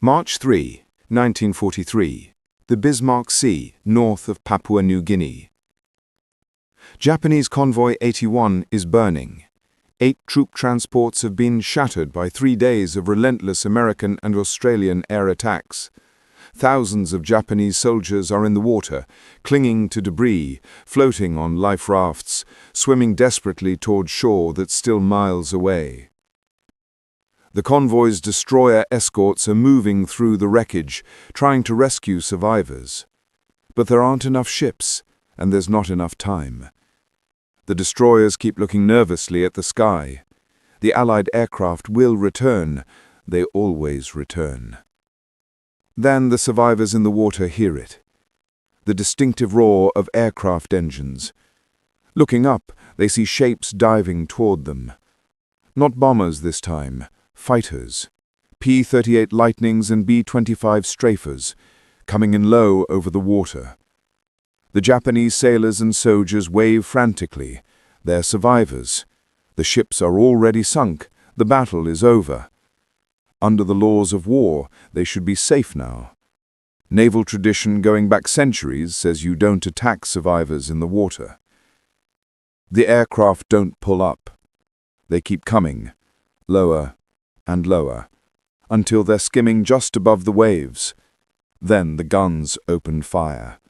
March 3, 1943. The Bismarck Sea, north of Papua New Guinea. Japanese Convoy 81 is burning. 8 troop transports have been shattered by 3 days of relentless American and Australian air attacks. Thousands of Japanese soldiers are in the water, clinging to debris, floating on life rafts, swimming desperately toward shore that's still miles away. The convoy's destroyer escorts are moving through the wreckage, trying to rescue survivors. But there aren't enough ships, and there's not enough time. The destroyers keep looking nervously at the sky. The Allied aircraft will return. They always return. Then the survivors in the water hear it. The distinctive roar of aircraft engines. Looking up, they see shapes diving toward them. Not bombers this time. Fighters, P-38 Lightnings and B-25 strafers, coming in low over the water. The Japanese sailors and soldiers wave frantically. They're survivors. The ships are already sunk. The battle is over. Under the laws of war, they should be safe now. Naval tradition going back centuries says you don't attack survivors in the water. The aircraft don't pull up. They keep coming, lower and lower, until they're skimming just above the waves. Then the guns open fire.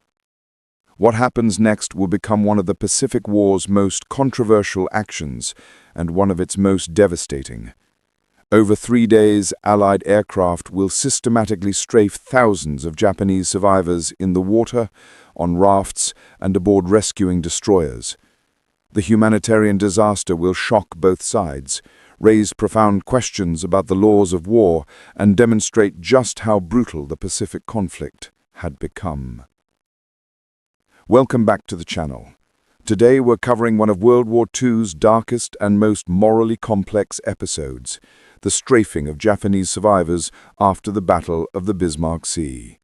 What happens next will become one of the Pacific War's most controversial actions and one of its most devastating. Over 3 days, Allied aircraft will systematically strafe thousands of Japanese survivors in the water, on rafts, and aboard rescuing destroyers. The humanitarian disaster will shock both sides, raise profound questions about the laws of war, and demonstrate just how brutal the Pacific conflict had become. Welcome back to the channel. Today we're covering one of World War II's darkest and most morally complex episodes, the strafing of Japanese survivors after the Battle of the Bismarck Sea.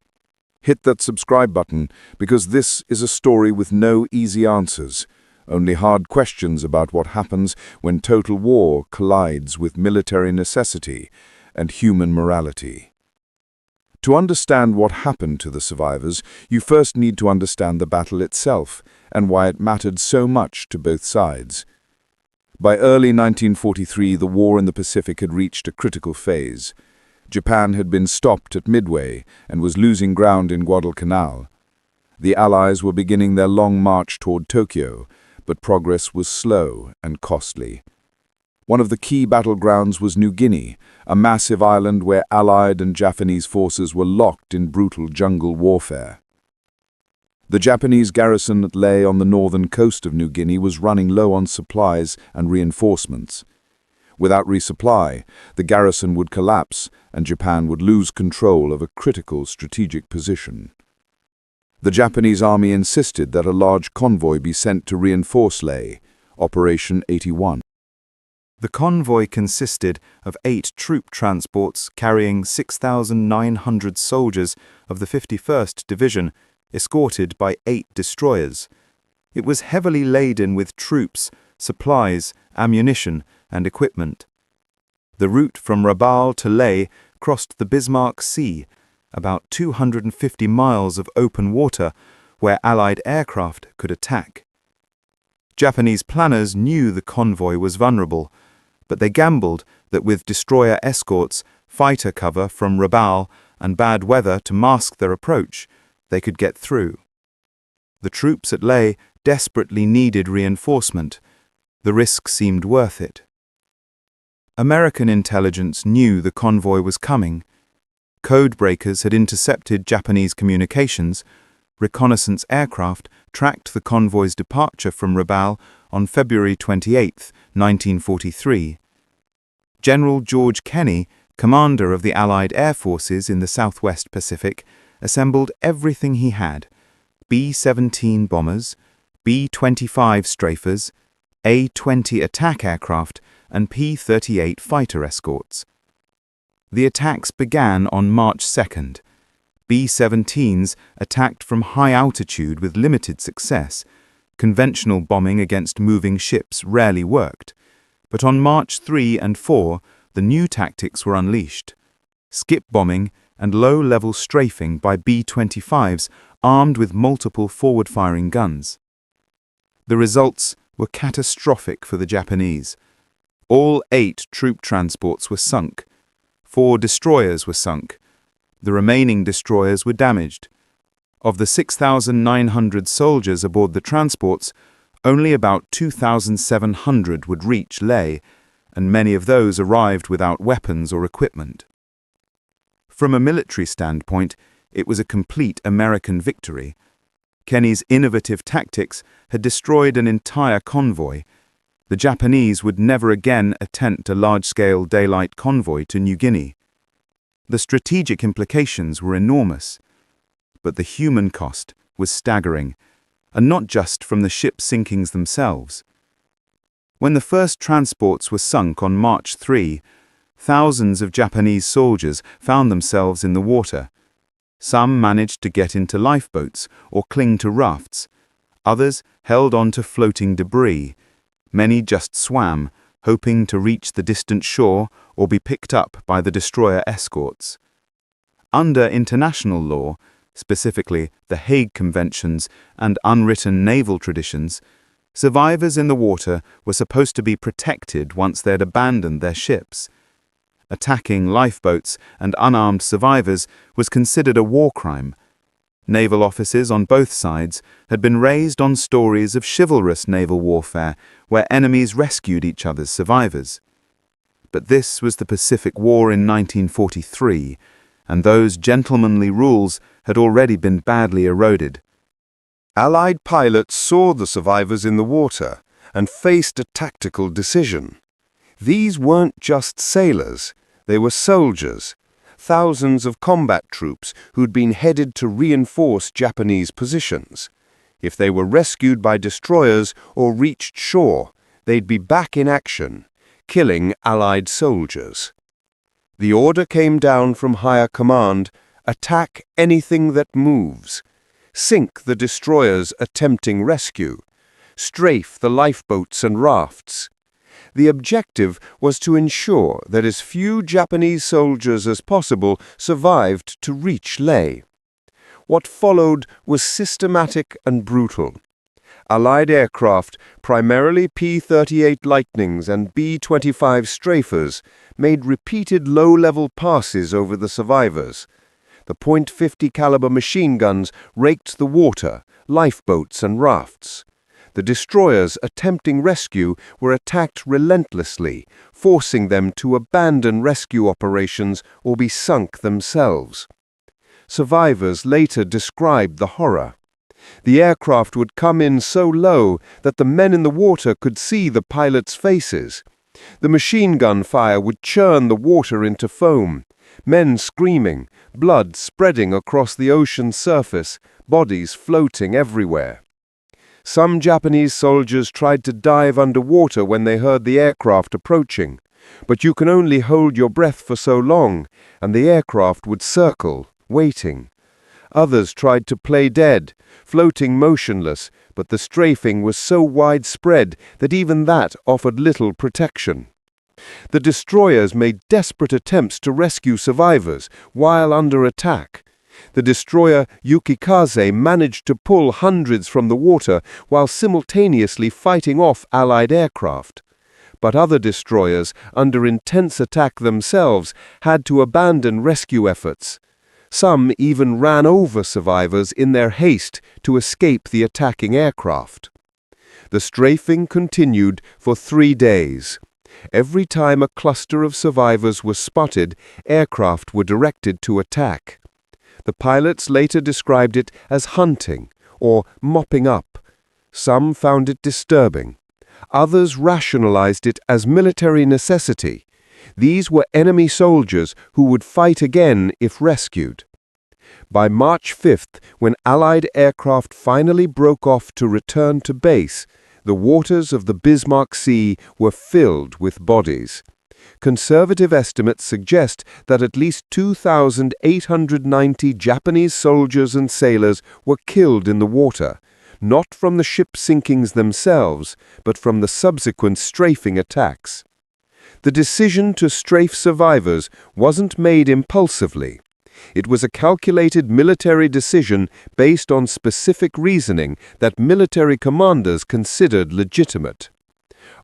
Hit that subscribe button because this is a story with no easy answers. Only hard questions about what happens when total war collides with military necessity and human morality. To understand what happened to the survivors, you first need to understand the battle itself and why it mattered so much to both sides. By early 1943, the war in the Pacific had reached a critical phase. Japan had been stopped at Midway and was losing ground in Guadalcanal. The Allies were beginning their long march toward Tokyo, but progress was slow and costly. One of the key battlegrounds was New Guinea, a massive island where Allied and Japanese forces were locked in brutal jungle warfare. The Japanese garrison that lay on the northern coast of New Guinea was running low on supplies and reinforcements. Without resupply, the garrison would collapse and Japan would lose control of a critical strategic position. The Japanese army insisted that a large convoy be sent to reinforce Leh, Operation 81. The convoy consisted of 8 troop transports carrying 6,900 soldiers of the 51st Division, escorted by 8 destroyers. It was heavily laden with troops, supplies, ammunition, and equipment. The route from Rabaul to Leh crossed the Bismarck Sea, about 250 miles of open water where Allied aircraft could attack. Japanese planners knew the convoy was vulnerable, but they gambled that with destroyer escorts, fighter cover from Rabaul, and bad weather to mask their approach, they could get through. The troops at Leh desperately needed reinforcement. The risk seemed worth it. American intelligence knew the convoy was coming. Code breakers had intercepted Japanese communications. Reconnaissance aircraft tracked the convoy's departure from Rabaul on February 28, 1943. General George Kenney, commander of the Allied air forces in the Southwest Pacific, assembled everything he had: B-17 bombers, B-25 strafers, A-20 attack aircraft, and P-38 fighter escorts. The attacks began on March 2nd. B-17s attacked from high altitude with limited success. Conventional bombing against moving ships rarely worked. But on March 3 and 4, the new tactics were unleashed: skip bombing and low-level strafing by B-25s armed with multiple forward-firing guns. The results were catastrophic for the Japanese. All 8 troop transports were sunk. 4 destroyers were sunk. The remaining destroyers were damaged. Of the 6,900 soldiers aboard the transports, only about 2,700 would reach Leh, and many of those arrived without weapons or equipment. From a military standpoint, it was a complete American victory. Kenny's innovative tactics had destroyed an entire convoy. The Japanese would never again attempt a large-scale daylight convoy to New Guinea. The strategic implications were enormous, but the human cost was staggering, and not just from the ship sinkings themselves. When the first transports were sunk on March 3, thousands of Japanese soldiers found themselves in the water. Some managed to get into lifeboats or cling to rafts. Others held on to floating debris. Many just swam, hoping to reach the distant shore or be picked up by the destroyer escorts. Under international law, specifically the Hague Conventions and unwritten naval traditions, survivors in the water were supposed to be protected once they had abandoned their ships. Attacking lifeboats and unarmed survivors was considered a war crime. Naval officers on both sides had been raised on stories of chivalrous naval warfare where enemies rescued each other's survivors. But this was the Pacific War in 1943, and those gentlemanly rules had already been badly eroded. Allied pilots saw the survivors in the water and faced a tactical decision. These weren't just sailors, they were soldiers, thousands of combat troops who'd been headed to reinforce Japanese positions. If they were rescued by destroyers or reached shore, they'd be back in action, killing Allied soldiers. The order came down from higher command: attack anything that moves. Sink the destroyers attempting rescue. Strafe the lifeboats and rafts. The objective was to ensure that as few Japanese soldiers as possible survived to reach Leh. What followed was systematic and brutal. Allied aircraft, primarily P-38 Lightnings and B-25 Strafers, made repeated low-level passes over the survivors. The .50 caliber machine guns raked the water, lifeboats and rafts. The destroyers attempting rescue were attacked relentlessly, forcing them to abandon rescue operations or be sunk themselves. Survivors later described the horror. The aircraft would come in so low that the men in the water could see the pilots' faces. The machine gun fire would churn the water into foam. Men screaming, blood spreading across the ocean's surface, bodies floating everywhere. Some Japanese soldiers tried to dive underwater when they heard the aircraft approaching, but you can only hold your breath for so long, and the aircraft would circle, waiting. Others tried to play dead, floating motionless, but the strafing was so widespread that even that offered little protection. The destroyers made desperate attempts to rescue survivors while under attack. The destroyer Yukikaze managed to pull hundreds from the water while simultaneously fighting off Allied aircraft. But other destroyers, under intense attack themselves, had to abandon rescue efforts. Some even ran over survivors in their haste to escape the attacking aircraft. The strafing continued for 3 days. Every time a cluster of survivors was spotted, aircraft were directed to attack. The pilots later described it as hunting or mopping up. Some found it disturbing. Others rationalized it as military necessity. These were enemy soldiers who would fight again if rescued. By March 5th, when Allied aircraft finally broke off to return to base, the waters of the Bismarck Sea were filled with bodies. Conservative estimates suggest that at least 2,890 Japanese soldiers and sailors were killed in the water, not from the ship sinkings themselves, but from the subsequent strafing attacks. The decision to strafe survivors wasn't made impulsively. It was a calculated military decision based on specific reasoning that military commanders considered legitimate.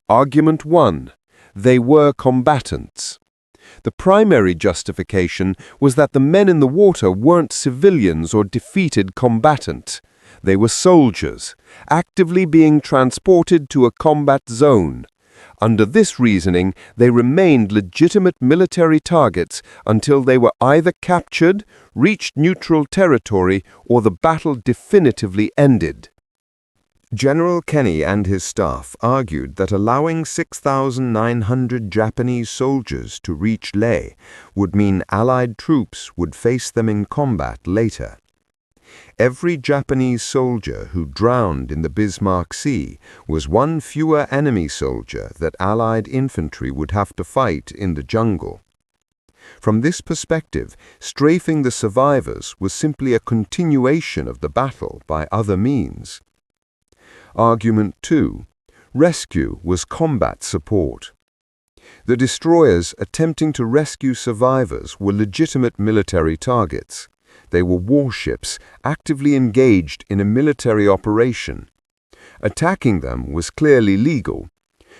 Argument 1. They were combatants. The primary justification was that the men in the water weren't civilians or defeated combatants. They were soldiers, actively being transported to a combat zone. Under this reasoning, they remained legitimate military targets until they were either captured, reached neutral territory, or the battle definitively ended. General Kenny and his staff argued that allowing 6,900 Japanese soldiers to reach Leh would mean Allied troops would face them in combat later. Every Japanese soldier who drowned in the Bismarck Sea was one fewer enemy soldier that Allied infantry would have to fight in the jungle. From this perspective, strafing the survivors was simply a continuation of the battle by other means. Argument 2. Rescue was combat support. The destroyers attempting to rescue survivors were legitimate military targets. They were warships actively engaged in a military operation. Attacking them was clearly legal.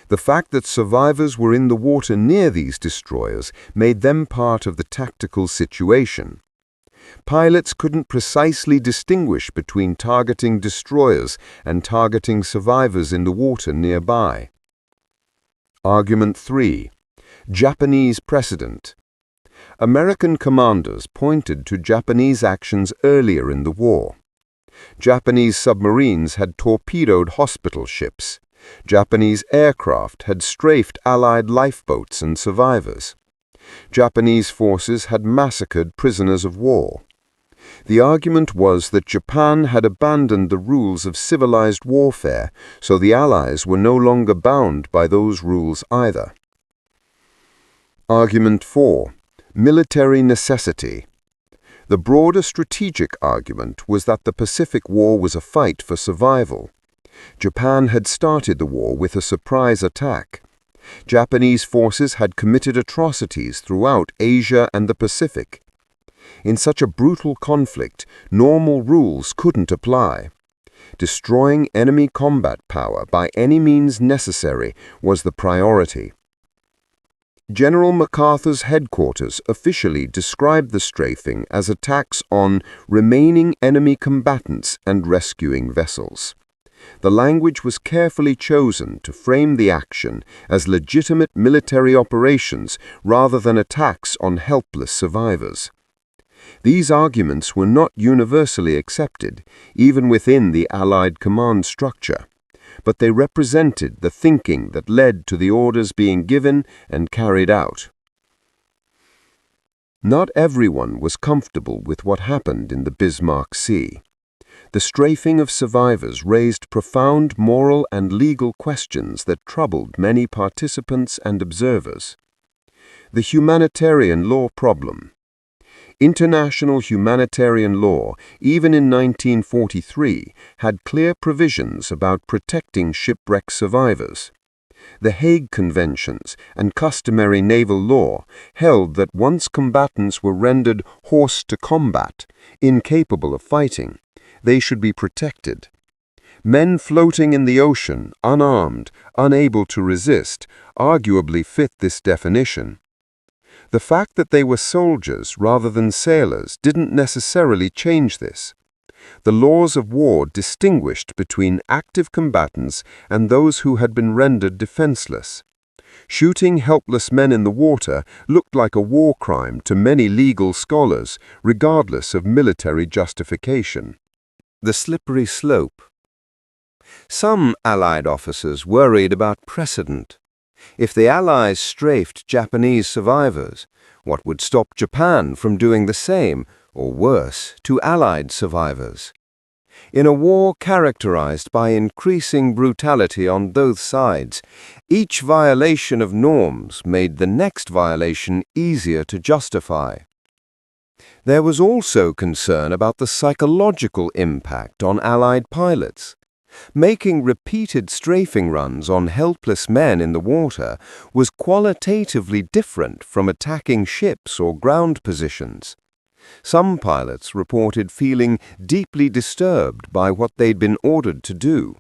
The fact that survivors were in the water near these destroyers made them part of the tactical situation. Pilots couldn't precisely distinguish between targeting destroyers and targeting survivors in the water nearby. Argument 3. Japanese precedent. American commanders pointed to Japanese actions earlier in the war. Japanese submarines had torpedoed hospital ships. Japanese aircraft had strafed Allied lifeboats and survivors. Japanese forces had massacred prisoners of war. The argument was that Japan had abandoned the rules of civilized warfare, so the Allies were no longer bound by those rules either. Argument 4. Military necessity. The broader strategic argument was that the Pacific War was a fight for survival. Japan had started the war with a surprise attack. Japanese forces had committed atrocities throughout Asia and the Pacific. In such a brutal conflict, normal rules couldn't apply. Destroying enemy combat power by any means necessary was the priority. General MacArthur's headquarters officially described the strafing as attacks on remaining enemy combatants and rescuing vessels. The language was carefully chosen to frame the action as legitimate military operations rather than attacks on helpless survivors. These arguments were not universally accepted, even within the Allied command structure, but they represented the thinking that led to the orders being given and carried out. Not everyone was comfortable with what happened in the Bismarck Sea. The strafing of survivors raised profound moral and legal questions that troubled many participants and observers. The humanitarian law problem. International humanitarian law, even in 1943, had clear provisions about protecting shipwreck survivors. The Hague Conventions and customary naval law held that once combatants were rendered horse to combat, incapable of fighting, they should be protected. Men floating in the ocean, unarmed, unable to resist, arguably fit this definition. The fact that they were soldiers rather than sailors didn't necessarily change this. The laws of war distinguished between active combatants and those who had been rendered defenseless. Shooting helpless men in the water looked like a war crime to many legal scholars, regardless of military justification. The slippery slope. Some Allied officers worried about precedent. If the Allies strafed Japanese survivors, what would stop Japan from doing the same, or worse, to Allied survivors? In a war characterized by increasing brutality on both sides, each violation of norms made the next violation easier to justify. There was also concern about the psychological impact on Allied pilots. Making repeated strafing runs on helpless men in the water was qualitatively different from attacking ships or ground positions. Some pilots reported feeling deeply disturbed by what they'd been ordered to do.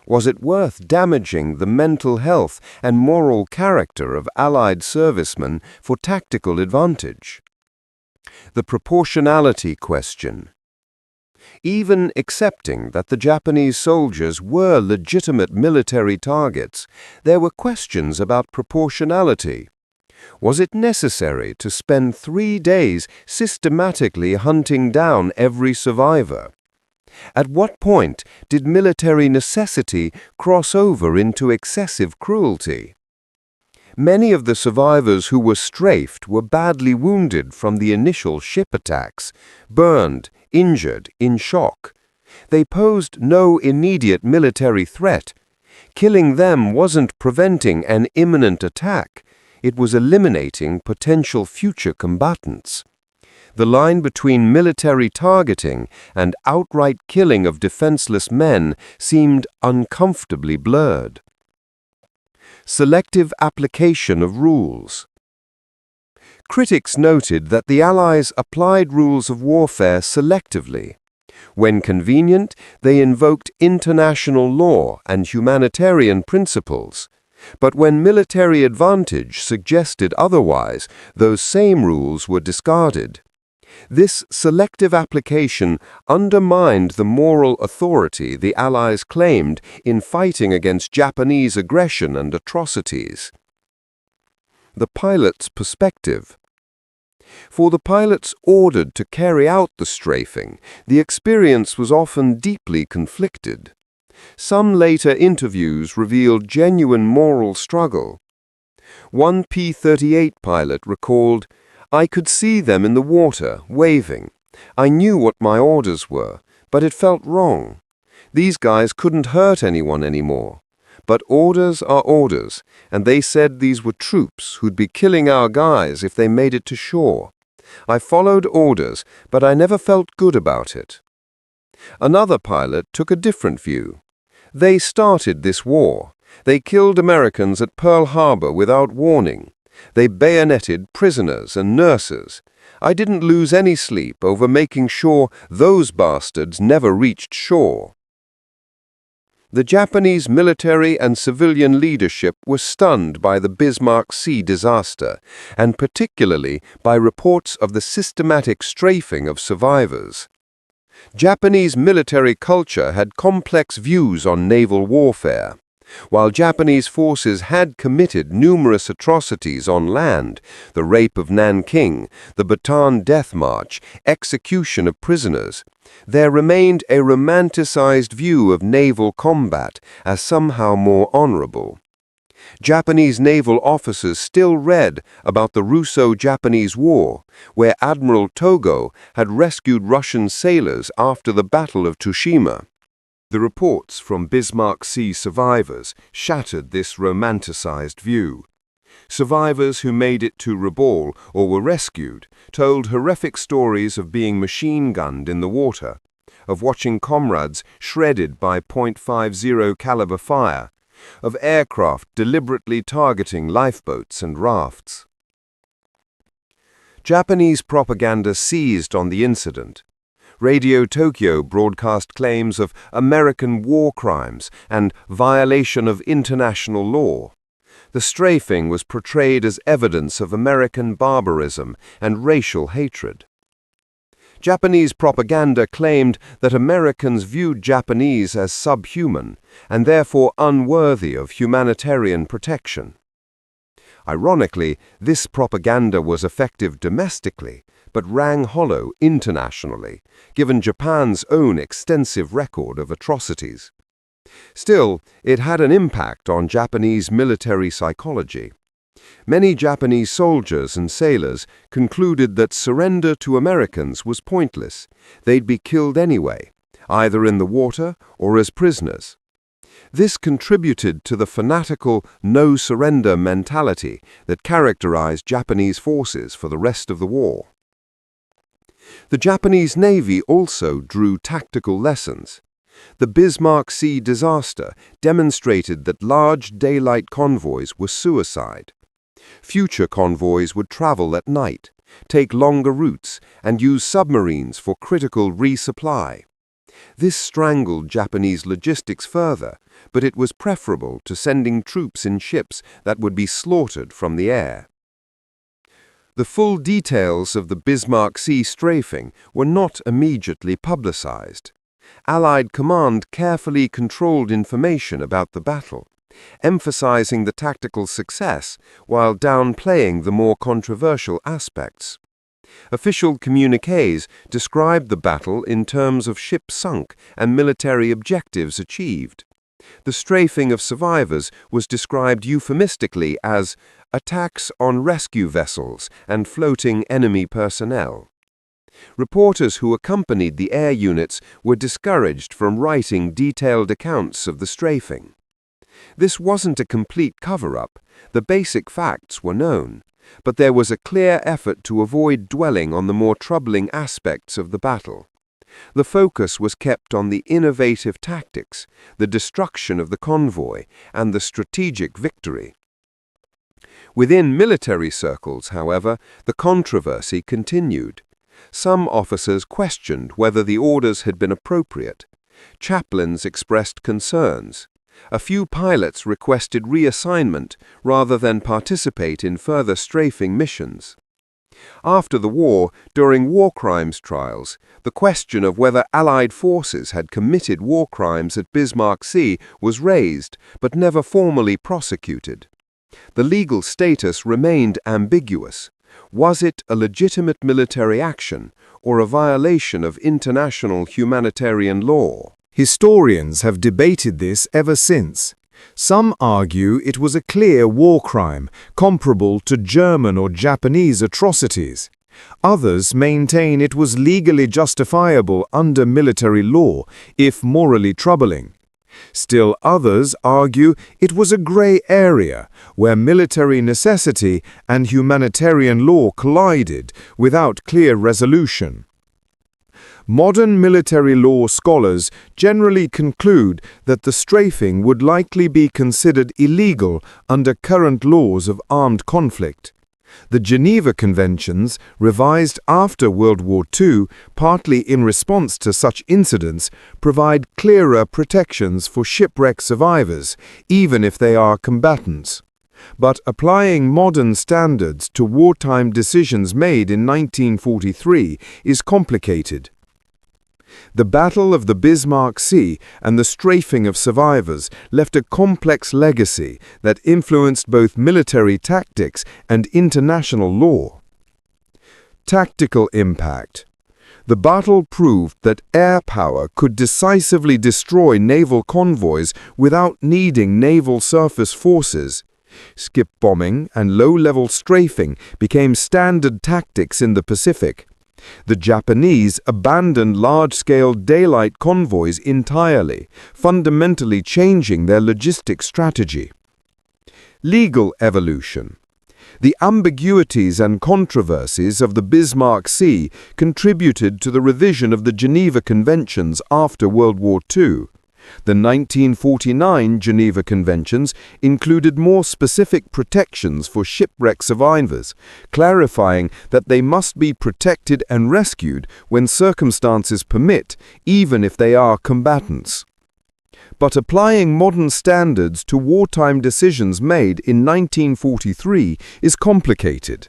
Was it worth damaging the mental health and moral character of Allied servicemen for tactical advantage? The proportionality question. Even accepting that the Japanese soldiers were legitimate military targets, there were questions about proportionality. Was it necessary to spend 3 days systematically hunting down every survivor? At what point did military necessity cross over into excessive cruelty? Many of the survivors who were strafed were badly wounded from the initial ship attacks, burned, injured, in shock. They posed no immediate military threat. Killing them wasn't preventing an imminent attack. It was eliminating potential future combatants. The line between military targeting and outright killing of defenseless men seemed uncomfortably blurred. Selective application of rules. Critics noted that the Allies applied rules of warfare selectively. When convenient, they invoked international law and humanitarian principles. But when military advantage suggested otherwise, those same rules were discarded. This selective application undermined the moral authority the Allies claimed in fighting against Japanese aggression and atrocities. The pilot's perspective. For the pilots ordered to carry out the strafing, the experience was often deeply conflicted. Some later interviews revealed genuine moral struggle. One P-38 pilot recalled, "I could see them in the water, waving. I knew what my orders were, but it felt wrong. These guys couldn't hurt anyone anymore. But orders are orders, and they said these were troops who'd be killing our guys if they made it to shore. I followed orders, but I never felt good about it." Another pilot took a different view. "They started this war. They killed Americans at Pearl Harbor without warning. They bayoneted prisoners and nurses. I didn't lose any sleep over making sure those bastards never reached shore." The Japanese military and civilian leadership were stunned by the Bismarck Sea disaster, and particularly by reports of the systematic strafing of survivors. Japanese military culture had complex views on naval warfare. While Japanese forces had committed numerous atrocities on land, the rape of Nanking, the Bataan Death March, execution of prisoners, there remained a romanticized view of naval combat as somehow more honorable. Japanese naval officers still read about the Russo-Japanese War, where Admiral Togo had rescued Russian sailors after the Battle of Tsushima. The reports from Bismarck Sea survivors shattered this romanticized view. Survivors who made it to Rabaul or were rescued told horrific stories of being machine-gunned in the water, of watching comrades shredded by .50 caliber fire, of aircraft deliberately targeting lifeboats and rafts. Japanese propaganda seized on the incident. Radio Tokyo broadcast claims of American war crimes and violation of international law. The strafing was portrayed as evidence of American barbarism and racial hatred. Japanese propaganda claimed that Americans viewed Japanese as subhuman and therefore unworthy of humanitarian protection. Ironically, this propaganda was effective domestically, but rang hollow internationally, given Japan's own extensive record of atrocities. Still, it had an impact on Japanese military psychology. Many Japanese soldiers and sailors concluded that surrender to Americans was pointless. They'd be killed anyway, either in the water or as prisoners. This contributed to the fanatical no-surrender mentality that characterized Japanese forces for the rest of the war. The Japanese Navy also drew tactical lessons. The Bismarck Sea disaster demonstrated that large daylight convoys were suicide. Future convoys would travel at night, take longer routes, and use submarines for critical resupply. This strangled Japanese logistics further, but it was preferable to sending troops in ships that would be slaughtered from the air. The full details of the Bismarck Sea strafing were not immediately publicized. Allied command carefully controlled information about the battle, emphasizing the tactical success while downplaying the more controversial aspects. Official communiques described the battle in terms of ships sunk and military objectives achieved. The strafing of survivors was described euphemistically as attacks on rescue vessels and floating enemy personnel. Reporters who accompanied the air units were discouraged from writing detailed accounts of the strafing. This wasn't a complete cover-up. The basic facts were known, but there was a clear effort to avoid dwelling on the more troubling aspects of the battle. The focus was kept on the innovative tactics, the destruction of the convoy, and the strategic victory. Within military circles, however, the controversy continued. Some officers questioned whether the orders had been appropriate. Chaplains expressed concerns. A few pilots requested reassignment rather than participate in further strafing missions. After the war, during war crimes trials, the question of whether Allied forces had committed war crimes at Bismarck Sea was raised, but never formally prosecuted. The legal status remained ambiguous. Was it a legitimate military action or a violation of international humanitarian law? Historians have debated this ever since. Some argue it was a clear war crime, comparable to German or Japanese atrocities. Others maintain it was legally justifiable under military law, if morally troubling. Still others argue it was a gray area where military necessity and humanitarian law collided without clear resolution. Modern military law scholars generally conclude that the strafing would likely be considered illegal under current laws of armed conflict. The Geneva Conventions, revised after World War II, partly in response to such incidents, provide clearer protections for shipwreck survivors, even if they are combatants. But applying modern standards to wartime decisions made in 1943 is complicated. The Battle of the Bismarck Sea and the strafing of survivors left a complex legacy that influenced both military tactics and international law. Tactical impact. The battle proved that air power could decisively destroy naval convoys without needing naval surface forces. Skip bombing and low-level strafing became standard tactics in the Pacific. The Japanese abandoned large-scale daylight convoys entirely, fundamentally changing their logistics strategy. Legal evolution. The ambiguities and controversies of the Bismarck Sea contributed to the revision of the Geneva Conventions after World War II. The 1949 Geneva Conventions included more specific protections for shipwreck survivors, clarifying that they must be protected and rescued when circumstances permit, even if they are combatants. But applying modern standards to wartime decisions made in 1943 is complicated.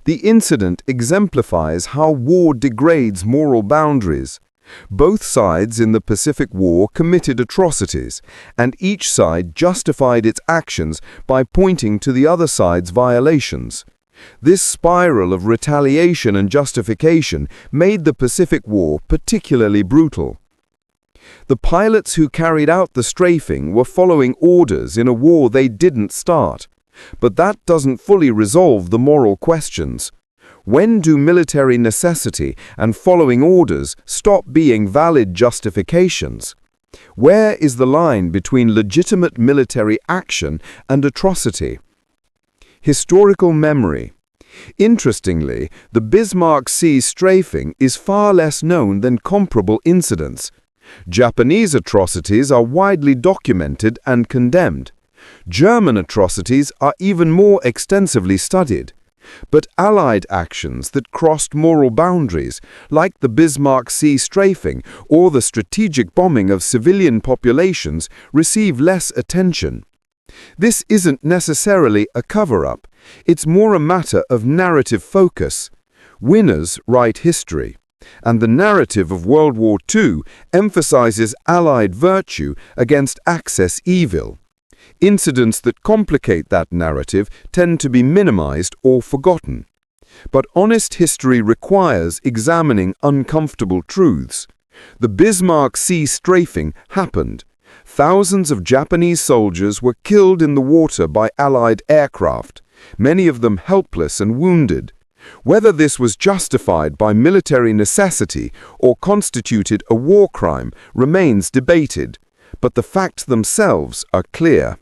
The incident exemplifies how war degrades moral boundaries. Both sides in the Pacific War committed atrocities, and each side justified its actions by pointing to the other side's violations. This spiral of retaliation and justification made the Pacific War particularly brutal. The pilots who carried out the strafing were following orders in a war they didn't start, but that doesn't fully resolve the moral questions. When do military necessity and following orders stop being valid justifications? Where is the line between legitimate military action and atrocity? Historical memory. Interestingly, the Bismarck Sea strafing is far less known than comparable incidents. Japanese atrocities are widely documented and condemned. German atrocities are even more extensively studied. But Allied actions that crossed moral boundaries, like the Bismarck Sea strafing or the strategic bombing of civilian populations, receive less attention. This isn't necessarily a cover-up. It's more a matter of narrative focus. Winners write history, and the narrative of World War II emphasizes Allied virtue against Axis evil. Incidents that complicate that narrative tend to be minimized or forgotten. But honest history requires examining uncomfortable truths. The Bismarck Sea strafing happened. Thousands of Japanese soldiers were killed in the water by Allied aircraft, many of them helpless and wounded. Whether this was justified by military necessity or constituted a war crime remains debated, but the facts themselves are clear.